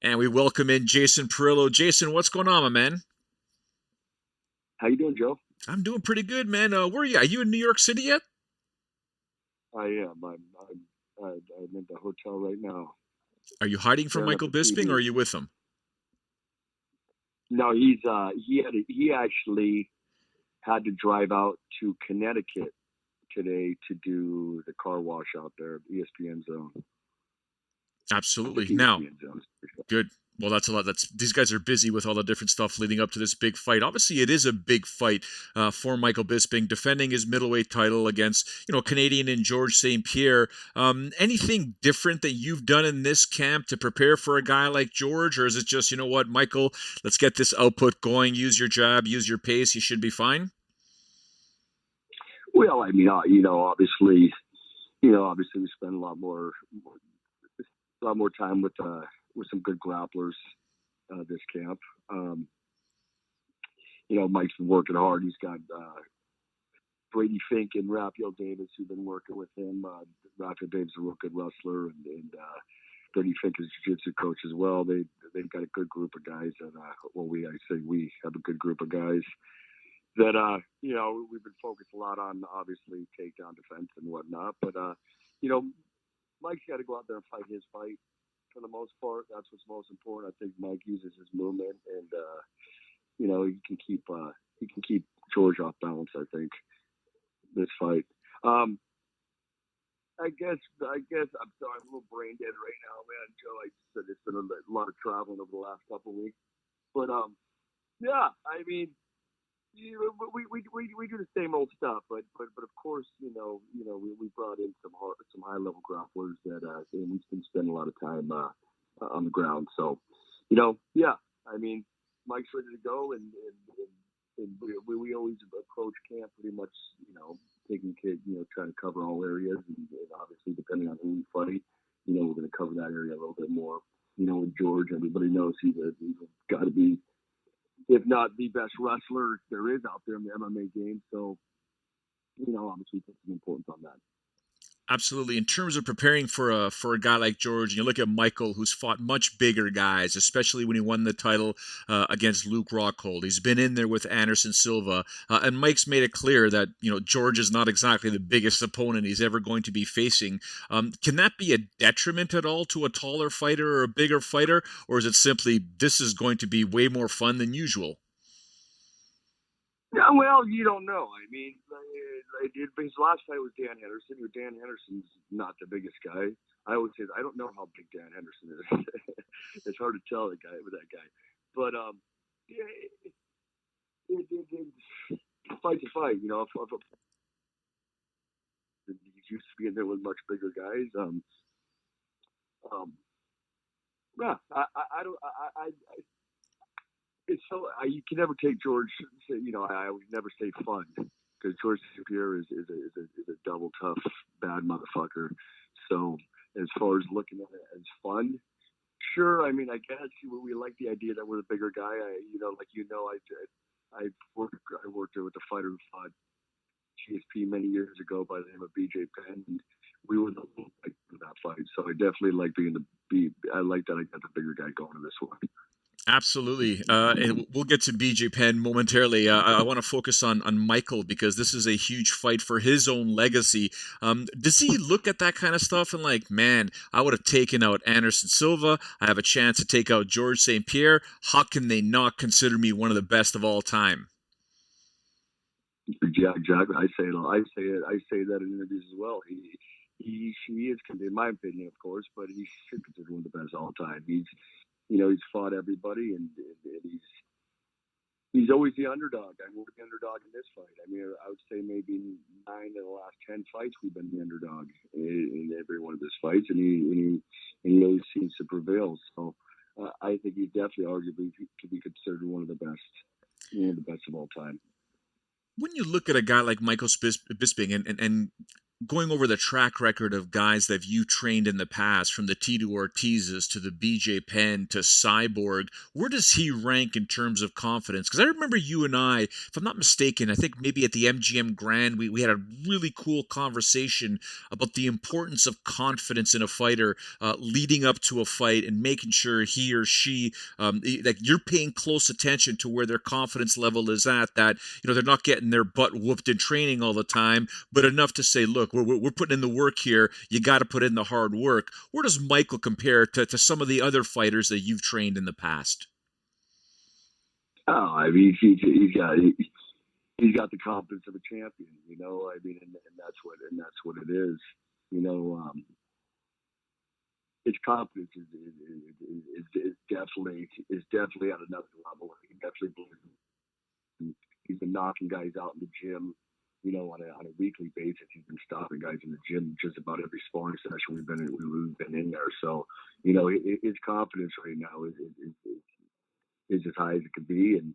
And we welcome in Jason Parillo. Jason, what's going on, my man? How you doing, Joe? I'm doing pretty good, man. Where are you? Are you in New York City yet? I am. I'm in the hotel right now, Are you hiding from staring at Michael the Bisping, or are TV. you with him? No, he actually had to drive out to Connecticut today to do the car wash out there, ESPN zone. Absolutely. Now, ESPN zone. good. Well, that's a lot. That's these guys are busy with all the different stuff leading up to this big fight. Obviously, it is a big fight for Michael Bisping, defending his middleweight title against Canadian and Georges St-Pierre. Anything different that you've done in this camp to prepare for a guy like George, or is it just what, Michael? Let's get this output going. Use your jab, use your pace. You should be fine. Well, I mean, obviously, we spend a lot more time with some good grapplers this camp. Mike's been working hard. He's got Brady Fink and Raphael Davis who've been working with him. Raphael Davis is a real good wrestler, and Brady Fink is a jiu-jitsu coach as well. They've got a good group of guys, and we have a good group of guys that we've been focused a lot on, obviously takedown defense and whatnot. But Mike's got to go out there and fight his fight for the most part. That's what's most important. I think Mike uses his movement, and he can keep George off balance. I think this fight. I guess I'm sorry, I'm a little brain dead right now, man. Joe, I said it's been a lot of traveling over the last couple of weeks, but yeah, I mean, we do the same old stuff, but of course, we brought in some high level grapplers that and we've been spending a lot of time on the ground. So, yeah, I mean, Mike's ready to go, and we always approach camp pretty much, taking kids, trying to cover all areas, and obviously depending on who we fight, we're going to cover that area a little bit more. With George, everybody knows he's got to be, if not the best wrestler there is out there in the MMA game. So, obviously put some importance on that. Absolutely. In terms of preparing for a guy like George, and you look at Michael, who's fought much bigger guys, especially when he won the title against Luke Rockhold. He's been in there with Anderson Silva, and Mike's made it clear that George is not exactly the biggest opponent he's ever going to be facing. Can that be a detriment at all to a taller fighter or a bigger fighter, or is it simply this is going to be way more fun than usual? Yeah, well, you don't know. I mean, his last fight was Dan Henderson, who Dan Henderson's not the biggest guy. I always say I don't know how big Dan Henderson is. It's hard to tell with that guy. But yeah, fight's a fight. He's used to being there with much bigger guys. Yeah, I don't. It's so you can never take George. I would never say fun, because Georges St-Pierre is a double tough bad motherfucker. So as far as looking at it as fun, sure. I mean, I guess we like the idea that we're the bigger guy. I worked with a fighter who fought GSP many years ago by the name of BJ Penn, and we were the little for that fight. So I definitely like I like that I got the bigger guy going to this one. Absolutely. And we'll get to BJ Penn momentarily. I want to focus on Michael, because this is a huge fight for his own legacy. Does he look at that kind of stuff and like, man, I would have taken out Anderson Silva. I have a chance to take out Georges St-Pierre. How can they not consider me one of the best of all time? Yeah, exactly. I say that in interviews as well. She is, in my opinion, of course, but he should consider one of the best of all time. He's fought everybody, and he's always the underdog. I mean, we're the underdog in this fight. I mean, I would say maybe 9 of the last 10 fights we've been the underdog in every one of his fights, and he always seems to prevail. So I think he definitely, arguably, could be considered one of the best of all time. When you look at a guy like Michael Bisping, and going over the track record of guys that you trained in the past, from the Tito Ortizes to the BJ Penn to Cyborg, where does he rank in terms of confidence? Because I remember you and I, if I'm not mistaken, I think maybe at the MGM Grand, we had a really cool conversation about the importance of confidence in a fighter leading up to a fight and making sure he or she, like you're paying close attention to where their confidence level is at, that, they're not getting their butt whooped in training all the time, but enough to say, look, we're putting in the work here. You got to put in the hard work. Where does Michael compare to some of the other fighters that you've trained in the past? Oh, I mean, he's got the confidence of a champion. I mean, and that's what it is. His confidence is definitely at another level. He definitely believes. He's been knocking guys out in the gym, on a weekly basis. He's been stopping guys in the gym just about every sparring session we've been in there. So, his confidence right now is as high as it could be. And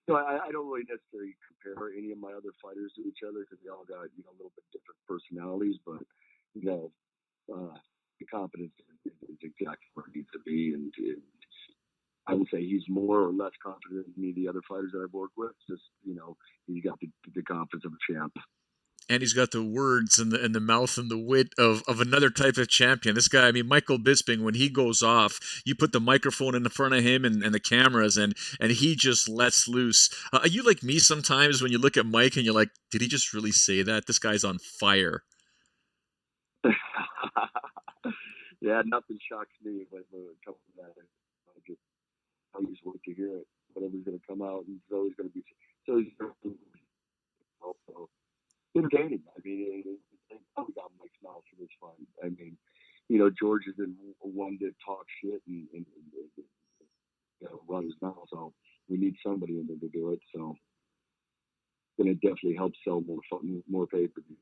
I don't really necessarily compare any of my other fighters to each other because they all got a little bit different personalities. But the confidence is exactly where it needs to be. And I would say he's more or less confident than any of the other fighters that I've worked with. Just he's got the confidence of a champ. And he's got the words and the mouth and the wit of another type of champion. This guy, I mean, Michael Bisping, when he goes off, you put the microphone in front of him and the cameras, and he just lets loose. Are you like me sometimes when you look at Mike and you're like, did he just really say that? This guy's on fire. Yeah, nothing shocks me when it comes to that. I just wait to hear it. Whatever's going to come out, and it's always going to be also entertaining. I mean, we got Mike's mouth for this fun. I mean, George isn't one to talk shit and run his mouth. So we need somebody in there to do it. So then it definitely helps sell more pay-per-view.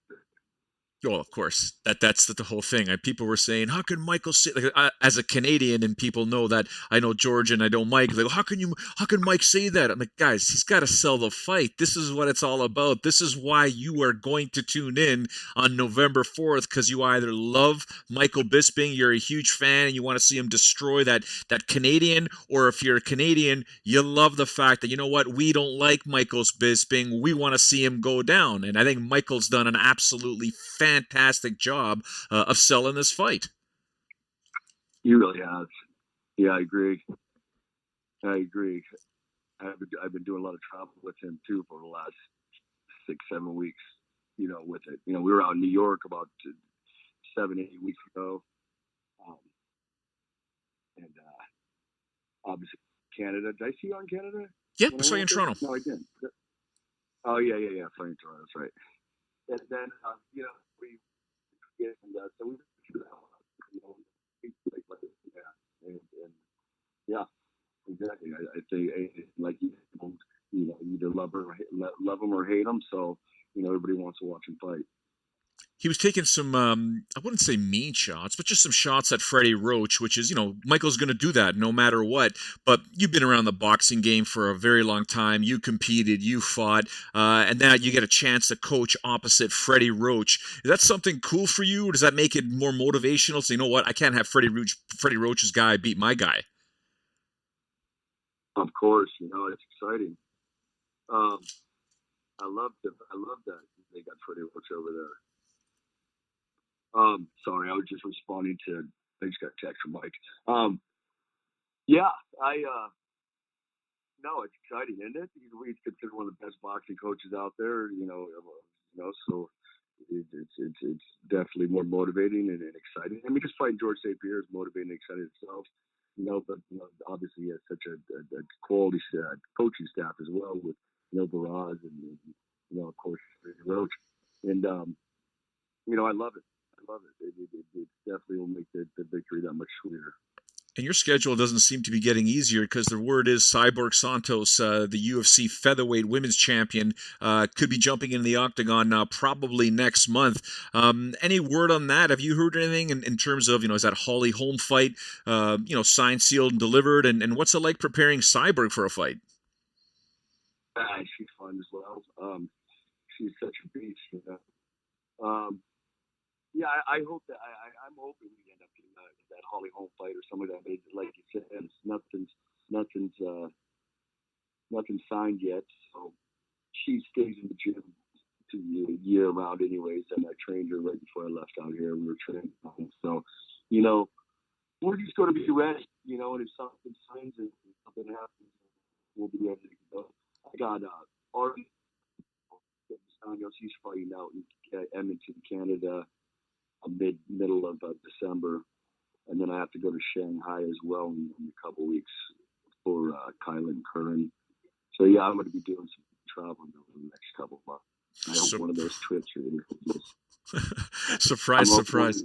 Well, of course, that's the whole thing. People were saying, "How can Michael say?" Like, as a Canadian, and people know that I know George and I know Mike. They go, How can Mike say that?" I'm like, guys, he's got to sell the fight. This is what it's all about. This is why you are going to tune in on November 4th, because you either love Michael Bisping, you're a huge fan, and you want to see him destroy that Canadian, or if you're a Canadian, you love the fact that, you know what, we don't like Michael's Bisping. We want to see him go down, and I think Michael's done an absolutely fantastic job of selling this fight. He really has. Yeah, I agree. I've been doing a lot of travel with him too for the last 6-7 weeks. With it. We were out in New York about 7-8 weeks ago, and obviously Canada. Did I see you on Canada? Yeah, I saw you in Toronto. No, I didn't. Oh yeah, saw you in Toronto. That's right. And then we get and so we and yeah, exactly. I say like either love him or hate him. So everybody wants to watch him fight. He was taking some, I wouldn't say mean shots, but just some shots at Freddie Roach, which is, Michael's going to do that no matter what. But you've been around the boxing game for a very long time. You competed, you fought, and now you get a chance to coach opposite Freddie Roach. Is that something cool for you, or does that make it more motivational? So, you know what, I can't have Freddie Roach's guy beat my guy. Of course, it's exciting. I love that they got Freddie Roach over there. Sorry, I was just responding to. I just got a text from Mike. Yeah, no, it's exciting, isn't it? He's considered one of the best boxing coaches out there. So it's definitely more motivating and exciting. I mean, just fighting Georges St-Pierre is motivating and exciting itself. But obviously he has such a quality coaching staff as well with Baraz and of course Roach, and I love it. It definitely will make the victory that much sweeter. And your schedule doesn't seem to be getting easier, because the word is Cyborg Santos, the UFC featherweight women's champion, could be jumping in the octagon probably next month. Any word on that? Have you heard anything in terms of, is that Holly Holm fight, signed, sealed, and delivered? And what's it like preparing Cyborg for a fight? She's fun as well. She's such a beast. yeah, I hope that I'm hoping we end up getting that Holly Holm fight or something like that. Like you said, it's nothing's nothing's signed yet. So she stays in the gym to year round, anyways. And I trained her right before I left out here. We were training, so you know we're just going to be ready. You know, and if something signs and something happens, we'll be ready to go. I got Artie Santos. He's fighting out in Edmonton, Canada, middle of December, and then I have to go to Shanghai as well in a couple weeks for Kylan Curran. So yeah, I'm going to be doing some traveling over the next couple of months. I hope one of those trips are Surprise, surprise.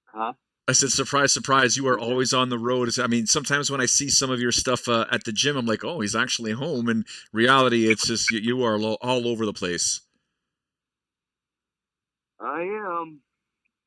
Huh? I said, surprise, surprise. You are always on the road. I mean, sometimes when I see some of your stuff at the gym, I'm like, oh, he's actually home. In reality, it's just you are all over the place. I am.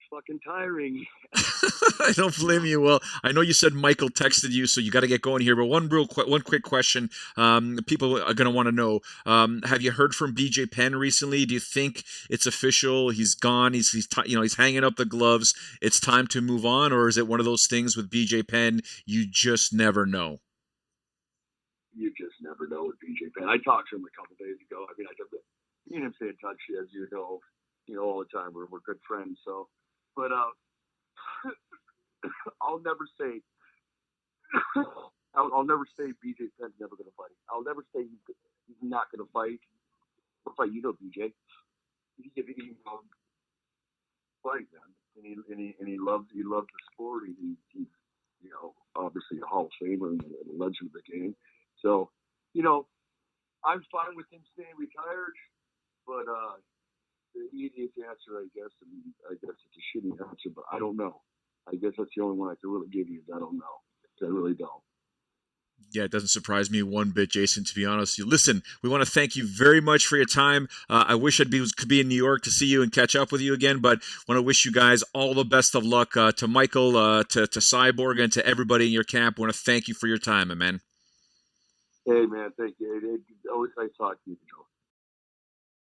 Fucking tiring. I don't blame you. Well, I know you said Michael texted you, so you got to get going here. But one quick question. People are going to want to know: have you heard from BJ Penn recently? Do you think it's official? He's gone. He's hanging up the gloves. It's time to move on, or is it one of those things with BJ Penn? You just never know. You just never know with BJ Penn. I talked to him a couple days ago. I mean, me and him stay in touch, as you know, all the time. We're good friends. So, but I'll never say I'll never say BJ Penn's never going to fight. I'll never say he's not going to fight. Or fight, BJ. He fight, man, and he loves the sport. He's obviously a Hall of Famer and a legend of the game. So, I'm fine with him staying retired, but the easiest answer, I guess it's a shitty answer, but I don't know. I guess that's the only one I can really give you is I don't know. I really don't. Yeah, it doesn't surprise me one bit, Jason, to be honest. Listen, we want to thank you very much for your time. I wish could be in New York to see you and catch up with you again, but want to wish you guys all the best of luck to Michael, to Cyborg, and to everybody in your camp. Want to thank you for your time, man. Hey, man, thank you. It's always nice talking to you, Joe.